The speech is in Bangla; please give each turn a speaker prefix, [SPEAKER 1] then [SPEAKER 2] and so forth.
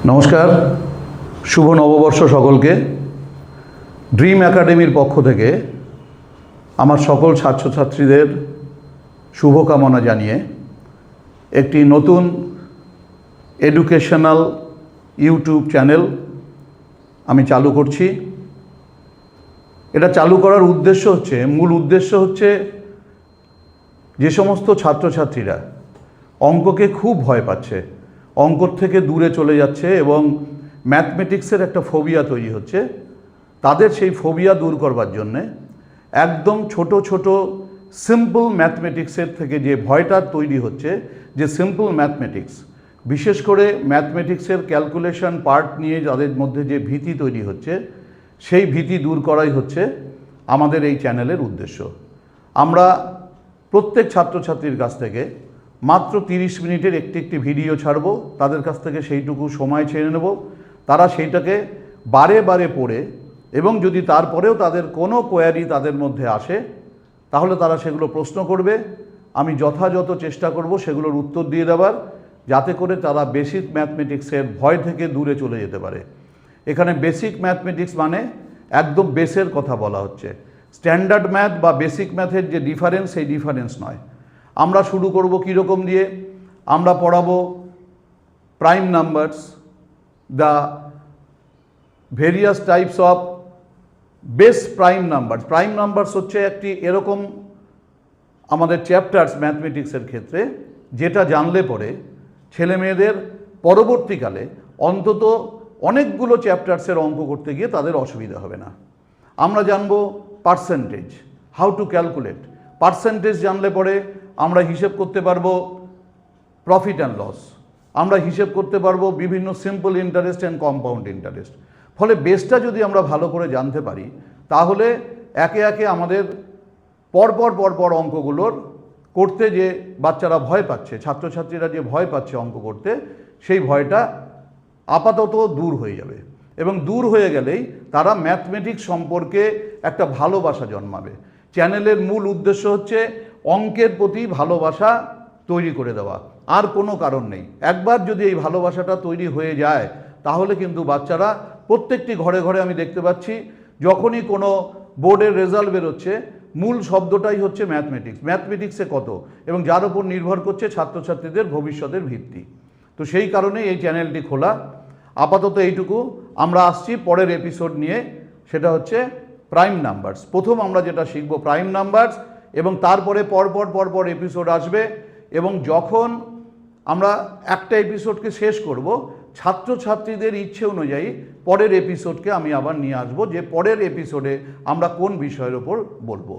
[SPEAKER 1] নমস্কার, শুভ নববর্ষ সকলকে। ড্রিম একাডেমির পক্ষ থেকে আমার সকল ছাত্রছাত্রীদের শুভকামনা জানিয়ে একটি নতুন এডুকেশনাল ইউটিউব চ্যানেল আমি চালু করছি। এটা চালু করার মূল উদ্দেশ্য হচ্ছে যে সমস্ত ছাত্রছাত্রীরা অঙ্ককে খুব ভয় পাচ্ছে, অঙ্ক থেকে দূরে চলে যাচ্ছে এবং ম্যাথমেটিক্সের একটা ফোবিয়া তৈরি হচ্ছে, তাদের সেই ফোবিয়া দূর করবার জন্যে একদম ছোট ছোট সিম্পল ম্যাথমেটিক্সের থেকে যে ভয়টা তৈরি হচ্ছে, যে সিম্পল ম্যাথমেটিক্স, বিশেষ করে ম্যাথমেটিক্সের ক্যালকুলেশন পার্ট নিয়ে যাদের মধ্যে যে ভীতি তৈরি হচ্ছে, সেই ভীতি দূর করাই হচ্ছে আমাদের এই চ্যানেলের উদ্দেশ্য। আমরা প্রত্যেক ছাত্রছাত্রীর কাছ থেকে মাত্র 30 মিনিটের একটি ভিডিও ছাড়ব, তাদের কাছ থেকে সেইটুকু সময় ছেড়ে নেব। তারা সেইটাকে বারে বারে পড়ে এবং যদি তারপরেও তাদের কোনো কোয়ারি তাদের মধ্যে আসে তাহলে তারা সেগুলো প্রশ্ন করবে। আমি যথাযথ চেষ্টা করব সেগুলোর উত্তর দিয়ে দেওয়ার, যাতে করে তারা বেসিক ম্যাথমেটিক্সের ভয় থেকে দূরে চলে যেতে পারে। এখানে বেসিক ম্যাথমেটিক্স মানে একদম বেসের কথা বলা হচ্ছে। স্ট্যান্ডার্ড ম্যাথ বা বেসিক ম্যাথের যে ডিফারেন্স, সেই ডিফারেন্স নয়। আমরা শুরু করব কীরকম দিয়ে? আমরা পড়াবো prime numbers, the various types of base prime numbers. Prime numbers হচ্ছে একটি এরকম আমাদের চ্যাপ্টার্স ম্যাথমেটিক্সের ক্ষেত্রে, যেটা জানলে পরে ছেলে মেয়েদের পরবর্তীকালে অন্তত অনেকগুলো চ্যাপ্টার্সের অঙ্ক করতে গিয়ে তাদের অসুবিধা হবে না। আমরা জানবো percentage, how to calculate. Percentage জানলে পরে আমরা হিসেব করতে পারবো প্রফিট অ্যান্ড লস, আমরা হিসেব করতে পারবো বিভিন্ন simple interest and compound interest. ফলে বেসটা যদি আমরা ভালো করে জানতে পারি তাহলে একে একে আমাদের পরপর অঙ্কগুলোর করতে যে বাচ্চারা ভয় পাচ্ছে, ছাত্রছাত্রীরা যে ভয় পাচ্ছে অঙ্ক করতে, সেই ভয়টা আপাতত দূর হয়ে যাবে। এবং দূর হয়ে গেলেই তারা ম্যাথমেটিক্স সম্পর্কে একটা ভালোবাসা জন্মাবে। চ্যানেলের মূল উদ্দেশ্য হচ্ছে অঙ্কের প্রতি ভালোবাসা তৈরি করে দেওয়া, আর কোনো কারণ নেই। একবার যদি এই ভালোবাসাটা তৈরি হয়ে যায় তাহলে কিন্তু বাচ্চারা প্রত্যেকটি ঘরে ঘরে আমি দেখতে পাচ্ছি, যখনই কোনো বোর্ডের রেজাল্ট বেরোচ্ছে মূল শব্দটাই হচ্ছে ম্যাথমেটিক্স। ম্যাথমেটিক্সে কত, এবং যার উপর নির্ভর করছে ছাত্রছাত্রীদের ভবিষ্যতের ভিত্তি। তো সেই কারণে এই চ্যানেলটি খোলা। আপাতত এইটুকু। আমরা আসছি পরের এপিসোড নিয়ে, সেটা হচ্ছে প্রাইম নাম্বারস। প্রথম আমরা যেটা শিখব প্রাইম নাম্বারস, এবং তারপরে পরপর এপিসোড আসবে। এবং যখন আমরা একটা এপিসোডকে শেষ করব, ছাত্রছাত্রীদের ইচ্ছে অনুযায়ী পরের এপিসোডকে আমি আবার নিয়ে আসবো, যে পরের এপিসোডে আমরা কোন বিষয়ের ওপর বলবো।